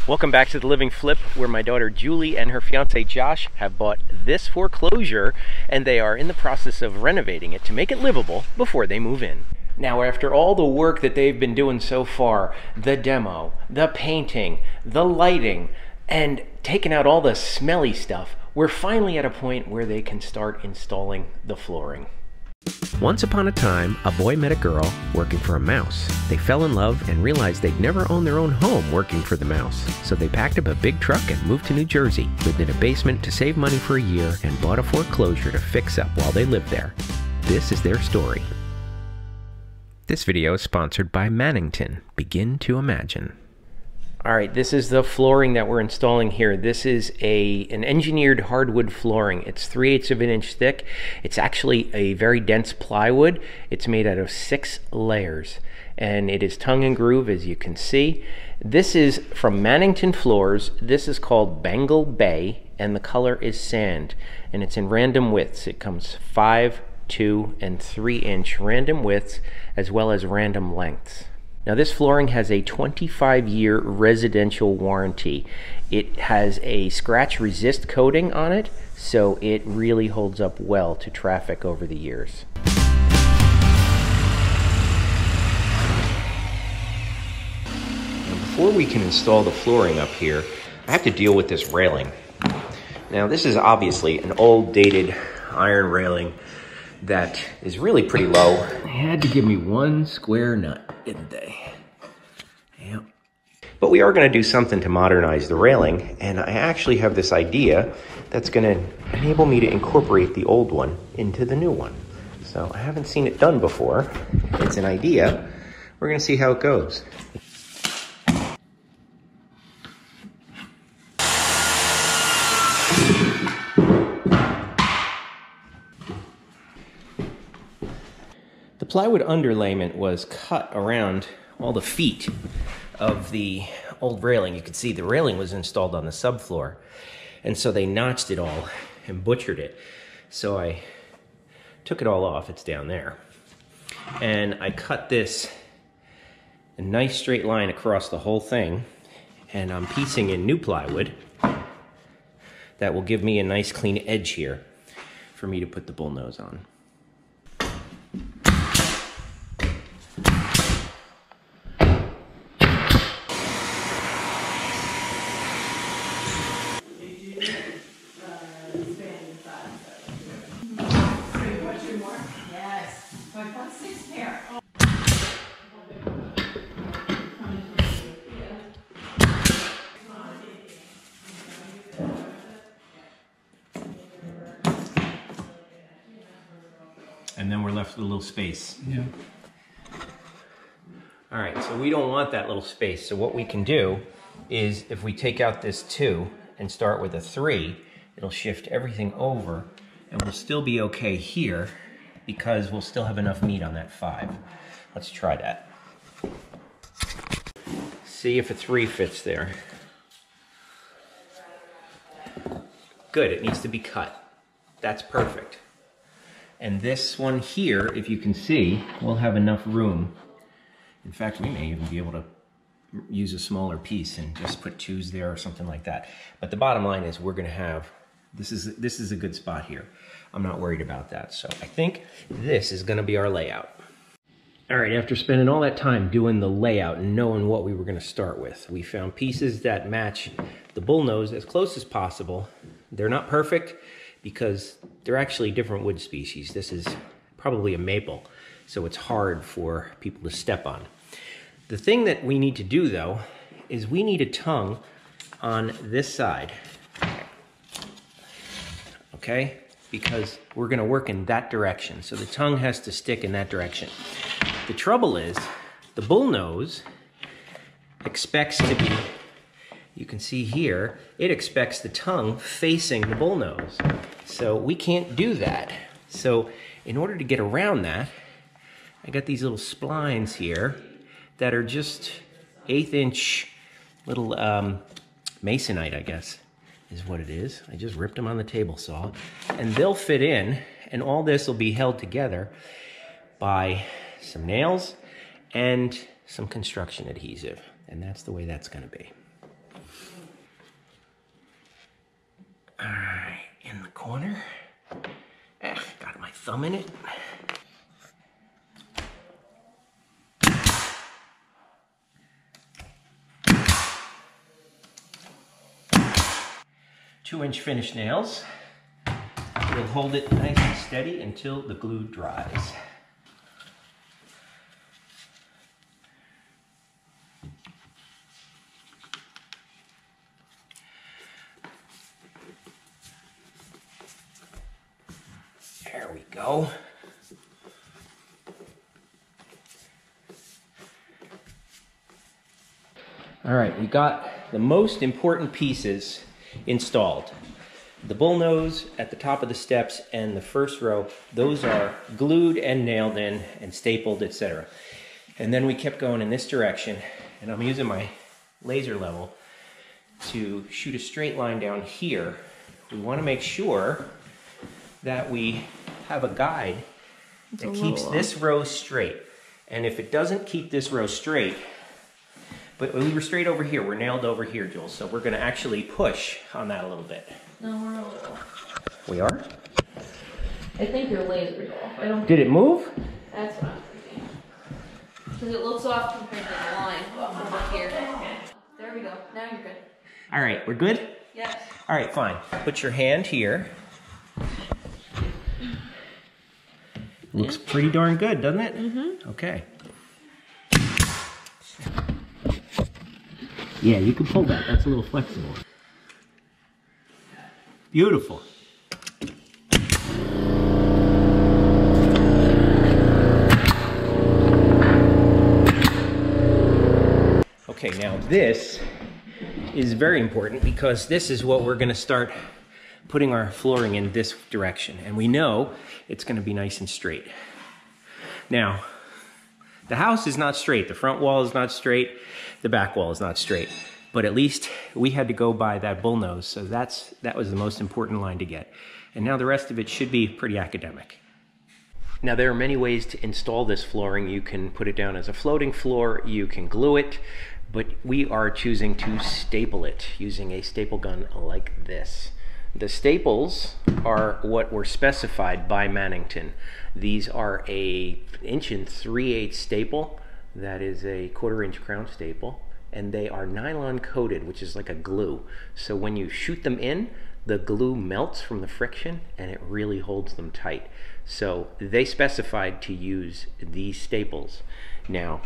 Welcome back to The Living Flip, where my daughter Julie and her fiance Josh have bought this foreclosure, and they are in the process of renovating it to make it livable before they move in. Now, after all the work that they've been doing so far, the demo, the painting, the lighting, and taking out all the smelly stuff, we're finally at a point where they can start installing the flooring. Once upon a time, a boy met a girl working for a mouse. They fell in love and realized they'd never own their own home working for the mouse. So they packed up a big truck and moved to New Jersey, lived in a basement to save money for a year, and bought a foreclosure to fix up while they lived there. This is their story. This video is sponsored by Mannington. Begin to imagine. All right, this is the flooring that we're installing here. This is an engineered hardwood flooring. It's 3/8 of an inch thick. It's actually a very dense plywood. It's made out of 6 layers, and it is tongue and groove, as you can see. This is from Mannington Floors. This is called Bengal Bay, and the color is sand, and it's in random widths. It comes 5, 2, and 3-inch random widths, as well as random lengths. Now, this flooring has a 25-year residential warranty. It has a scratch resist coating on it, so it really holds up well to traffic over the years. Now, before we can install the flooring up here, I have to deal with this railing. Now, this is obviously an old, dated iron railing that is really pretty low. They had to give me one square nut, didn't they? Yep. But we are going to do something to modernize the railing, and I actually have this idea that's going to enable me to incorporate the old one into the new one. So I haven't seen it done before. It's an idea. We're going to see how it goes. The plywood underlayment was cut around all the feet of the old railing. You can see the railing was installed on the subfloor, and so they notched it all and butchered it. So I took it all off. It's down there. And I cut this a nice straight line across the whole thing, and I'm piecing in new plywood that will give me a nice clean edge here for me to put the bullnose on. And then we're left with a little space. Yeah. All right, so we don't want that little space. So what we can do is if we take out this 2 and start with a 3, it'll shift everything over, and we'll still be okay here because we'll still have enough meat on that 5. Let's try that. See if a 3 fits there. Good, it needs to be cut. That's perfect. And this one here, if you can see, will have enough room. In fact, we may even be able to use a smaller piece and just put 2s there or something like that. But the bottom line is we're going to have, this is a good spot here. I'm not worried about that. So I think this is going to be our layout. All right, after spending all that time doing the layout and knowing what we were going to start with, we found pieces that match the bullnose as close as possible. They're not perfect because they're actually different wood species. This is probably a maple, so it's hard for people to step on. The thing that we need to do, though, is we need a tongue on this side, okay? Because we're gonna work in that direction, so the tongue has to stick in that direction. The trouble is, the bullnose expects to be, you can see here, it expects the tongue facing the bullnose. So we can't do that. So in order to get around that, I got these little splines here that are just 1/8 inch little masonite, I guess, is what it is. I just ripped them on the table saw, and they'll fit in, and all this will be held together by some nails and some construction adhesive, and that's the way that's gonna be. thumb in it. Two-inch finish nails. We'll hold it nice and steady until the glue dries. There we go. All right, we got the most important pieces installed. The bullnose at the top of the steps and the first row, those are glued and nailed in and stapled, etc. And then we kept going in this direction, and I'm using my laser level to shoot a straight line down here. We want to make sure that we have a guide that keeps this row straight. And if it doesn't keep this row straight, but we were straight over here, we're nailed over here, Jules, so we're going to actually push on that a little bit. No, we're a little. We are? I think your laser's off. I don't. Did it move? That's what I'm thinking. Because it looks off compared to the line over here. There we go. Now you're good. All right, we're good? Yes. All right, fine. Put your hand here. Looks pretty darn good, doesn't it? Mm-hmm. Okay. Yeah, you can pull that. That's a little flexible. Beautiful. Okay, now this is very important because this is what we're going to start putting our flooring in this direction. And we know it's going to be nice and straight. Now, the house is not straight. The front wall is not straight. The back wall is not straight. But at least we had to go by that bullnose, so that was the most important line to get. And now the rest of it should be pretty academic. Now there are many ways to install this flooring. You can put it down as a floating floor, you can glue it, but we are choosing to staple it using a staple gun like this. The staples are what were specified by Mannington. These are a 1 3/8 staple, that is a 1/4 inch crown staple, and they are nylon coated, which is like a glue. So when you shoot them in, the glue melts from the friction and it really holds them tight. So they specified to use these staples. Now,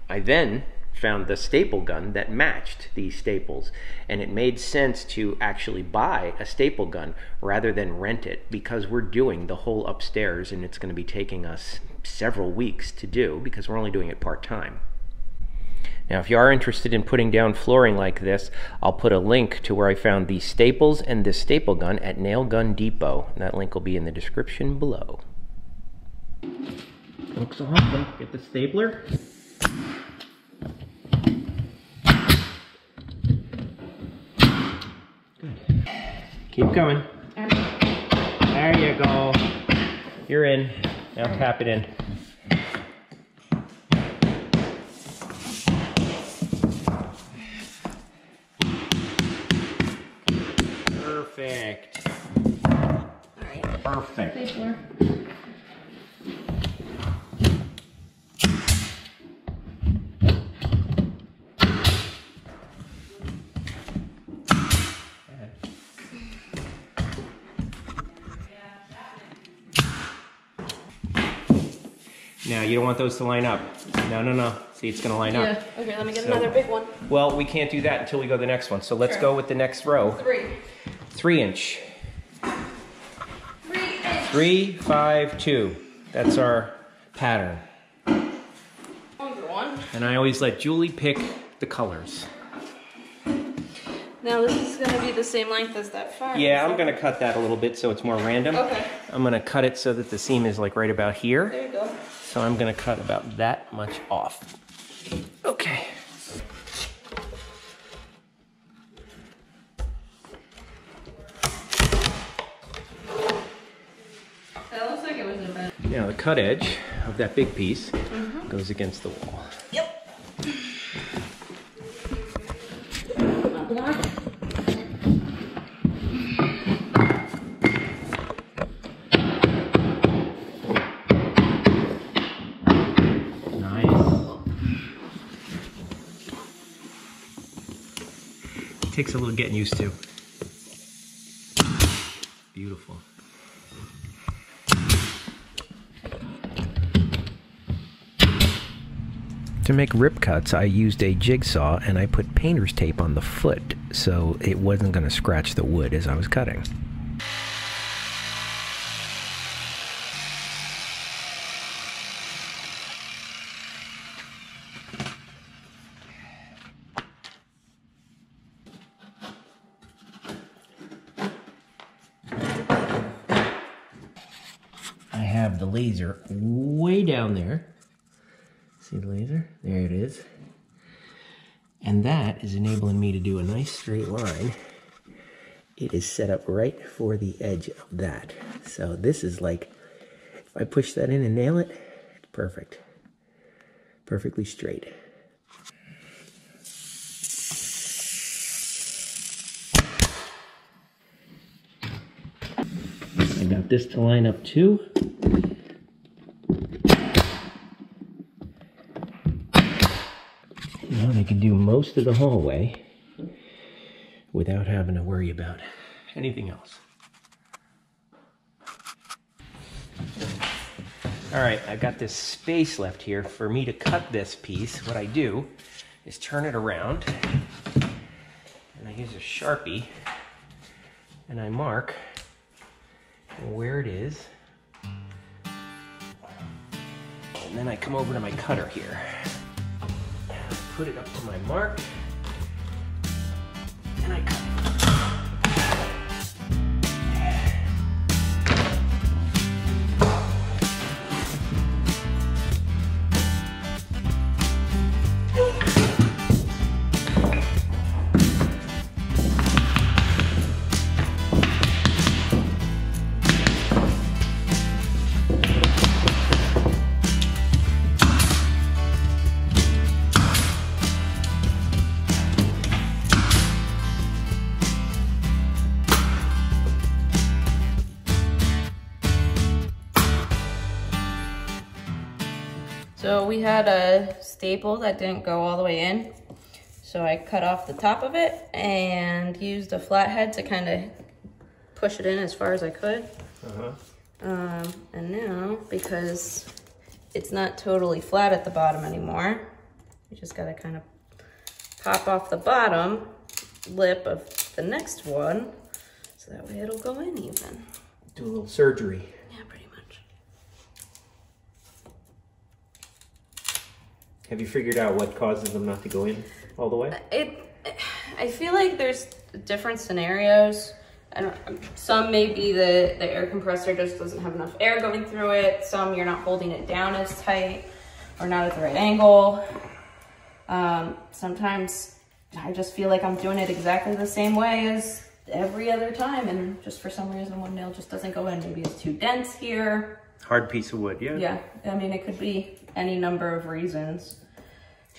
I then found the staple gun that matched these staples, and it made sense to actually buy a staple gun rather than rent it, because we're doing the whole upstairs and it's going to be taking us several weeks to do because we're only doing it part-time. Now, if you are interested in putting down flooring like this, I'll put a link to where I found these staples and this staple gun at Nail Gun Depot. And that link will be in the description below. Looks awesome. Get the stapler. Good. Keep coming. There you go. You're in. Now tap it in. Perfect. Alright. Perfect. Stapler. Now, you don't want those to line up. No, no, no. See, it's going to line up. Yeah. Okay, let me get another big one. Well, we can't do that until we go to the next one. So let's go with the next row. 3 inch. 3, 5, 2. That's our pattern. One. And I always let Julie pick the colors. Now this is going to be the same length as that far. Yeah, I'm going to cut that a little bit so it's more random. Okay. I'm going to cut it so that the seam is like right about here. There you go. So I'm going to cut about that much off. Okay. That looks like it was in bed. Now the cut edge of that big piece goes against the wall. Yep. Takes a little getting used to. Beautiful. To make rip cuts, I used a jigsaw and I put painter's tape on the foot so it wasn't going to scratch the wood as I was cutting. I have the laser way down there. See the laser? There it is. And that is enabling me to do a nice straight line. It is set up right for the edge of that. So this is like, if I push that in and nail it, it's perfect. Perfectly straight. I got this to line up too. Now I can do most of the hallway without having to worry about anything else. All right, I've got this space left here. For me to cut this piece, what I do is turn it around and I use a Sharpie and I mark where it is. And then I come over to my cutter here. Put it up to my mark, and I cut it. So we had a staple that didn't go all the way in. So I cut off the top of it and used a flathead to kind of push it in as far as I could. And now, because it's not totally flat at the bottom anymore, you just gotta kind of pop off the bottom lip of the next one, so that way it'll go in even. Do a little surgery. Yeah, pretty much. Have you figured out what causes them not to go in all the way? I feel like there's different scenarios. Some may be the air compressor just doesn't have enough air going through it. Some you're not holding it down as tight or not at the right angle. Sometimes I just feel like I'm doing it exactly the same way as every other time, and just for some reason one nail just doesn't go in. Maybe it's too dense here. Hard piece of wood, yeah. Yeah, I mean, it could be any number of reasons.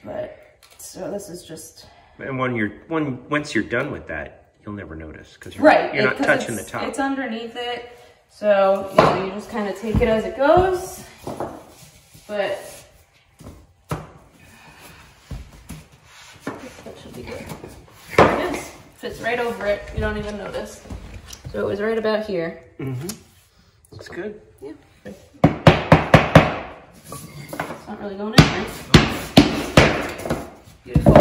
But so this is just. And once you're done with that, you'll never notice because you're not touching the top. It's underneath it, so you just kind of take it as it goes. But that should be good. There it is. Fits right over it. You don't even notice. So it was right about here. Mm-hmm. Looks good. Yeah. It's not really going in there. Beautiful.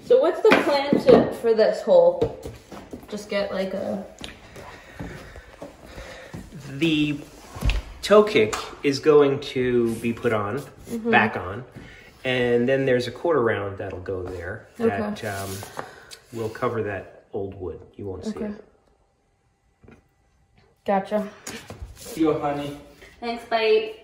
So what's the plan for this hole? Just get like a... toe kick is going to be put on, back on, and then there's a quarter round that'll go there that will cover that old wood. You won't see it. Gotcha. See you, honey. Thanks, buddy.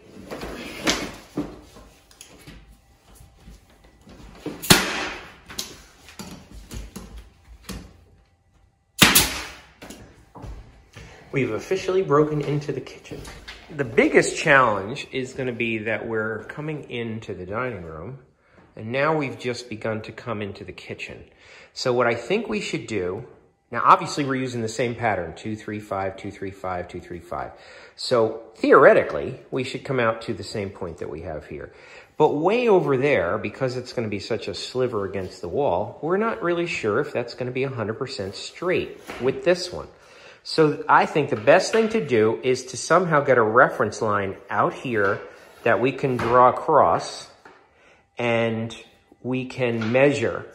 We've officially broken into the kitchen. The biggest challenge is going to be that we're coming into the dining room, and now we've just begun to come into the kitchen. So what I think we should do, now obviously we're using the same pattern, 2, 3, 5, 2, 3, 5, 2, 3, 5. So theoretically, we should come out to the same point that we have here. But way over there, because it's going to be such a sliver against the wall, we're not really sure if that's going to be 100% straight with this one. So I think the best thing to do is to somehow get a reference line out here that we can draw across, and we can measure,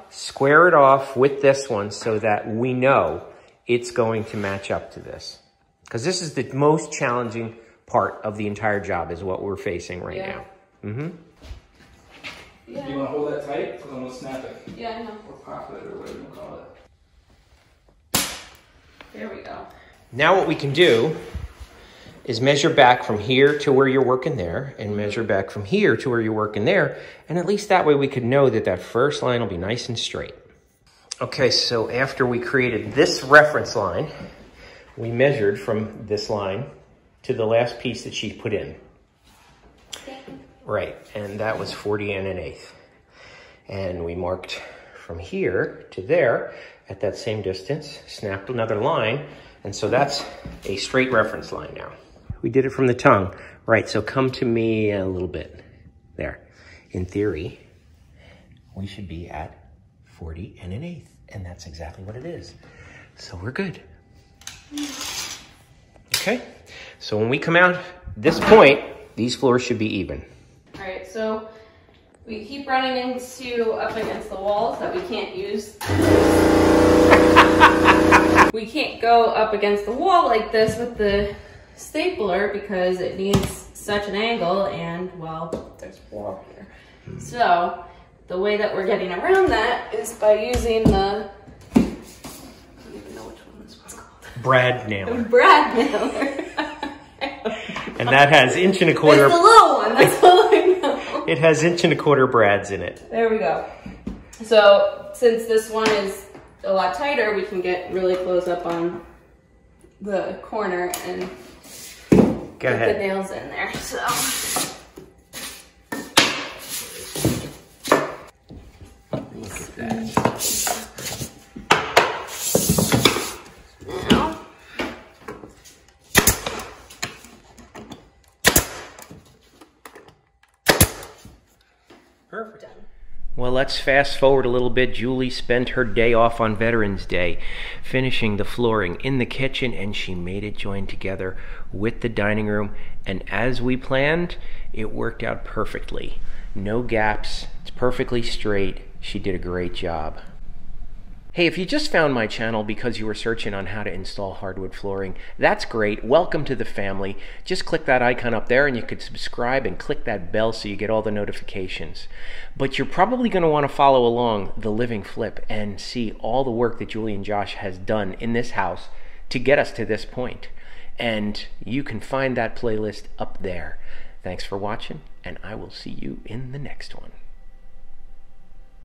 square it off with this one so that we know it's going to match up to this. Because this is the most challenging part of the entire job, is what we're facing right now. Yeah. You want to hold that tight? Because I'm going to snap it. Yeah, I know. Or pop it, or whatever you call it. There we go. Now what we can do is measure back from here to where you're working there, and measure back from here to where you're working there, and at least that way we could know that that first line will be nice and straight. Okay, so after we created this reference line, we measured from this line to the last piece that she put in. Right, and that was 40 1/8. And we marked from here to there at that same distance, snapped another line, and so that's a straight reference line now. We did it from the tongue. Right, so come to me a little bit. There. In theory, we should be at 40 1/8, and that's exactly what it is. So we're good. Okay, so when we come out this point, these floors should be even. All right, so we keep running into up against the walls that we can't use. We can't go up against the wall like this with the stapler because it needs such an angle, and well, there's a wall here. So the way that we're getting around that is by using the, I don't even know which one this one's called. Brad nailer. Brad nailer. And that has 1 1/4. It's the little one, that's all I know. It has 1 1/4 brads in it. There we go. So since this one is a lot tighter, we can get really close up on the corner and get the nails in there. So look at that. now Perfect. Done. Well, let's fast forward a little bit. Julie spent her day off on Veterans Day finishing the flooring in the kitchen, and she made it join together with the dining room. And as we planned, it worked out perfectly. No gaps. It's perfectly straight. She did a great job. Hey, if you just found my channel because you were searching on how to install hardwood flooring, that's great. Welcome to the family. Just click that icon up there and you could subscribe and click that bell so you get all the notifications. But you're probably going to want to follow along the living flip and see all the work that Julie and Josh has done in this house to get us to this point. And you can find that playlist up there. Thanks for watching, and I will see you in the next one.